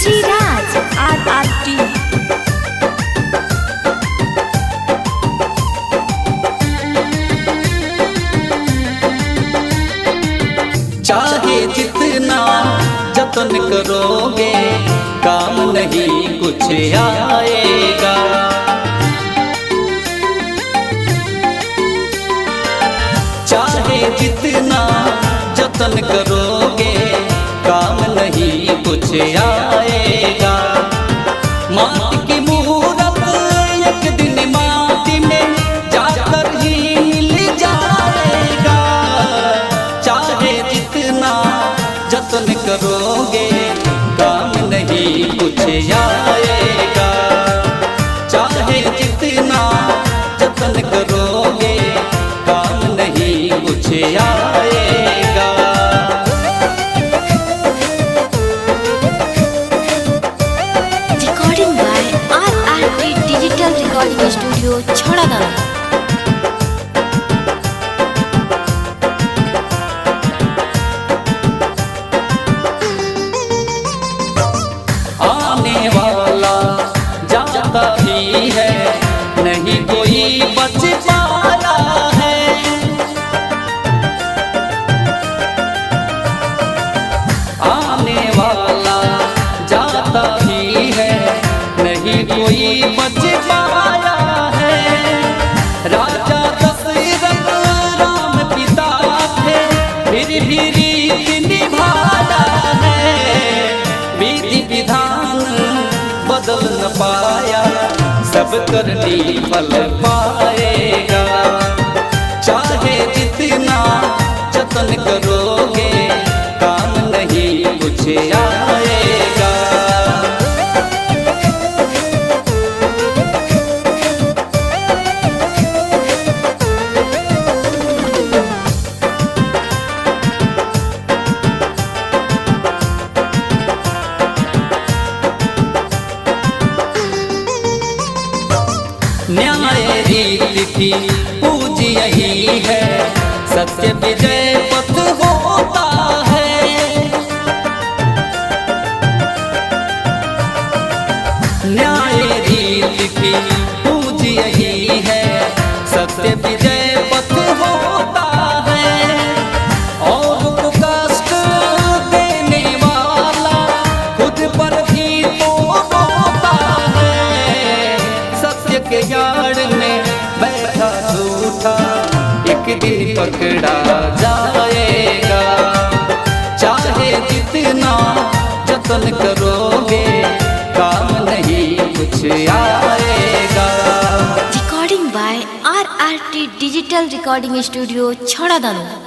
Shri Raj RRT। चाहे जितना जतन करोगे काम नहीं कुछ आएगा। चाहे जितना जतन करोगे काम नहीं कुछ आएगा। माटी की मूरत एक दिन माटी में जाकर ही मिल जाएगा। चाहे जितना जतन करोगे काम नहीं कुछ आएगा। चाहे जितना जतन करोगे काम नहीं कुछ आएगा। Recording by RRT digital recording studio Chhadadana. आने वाला जाता भी है, नहीं कोई बच पाया है। आने वाला जाता भी है, नहीं कोई बच पाया है। राजा दशरथ राम पिता थे, फिर भी रीत निभाया है। विधि विधान बदल न पाया, सब करनी फल पाएगा। चाहे जितना जतन करोगे काम नहीं कुछ आएगा। न्याय रीति की पूज यही है, सत्य विजय पथ होता है। न्याय रीति की पूज यही है, सत्य विजय पथ होता है। और को कष्ट देने वाला खुद पर भी तो होता है। सत्य के यार्ड में बैठा झूठा एक दिन पकड़ा जाएगा। चाहे जितना जतन करोगे काम नहीं कुछ आएगा। Recording by RRT digital recording studio छड़ादाना।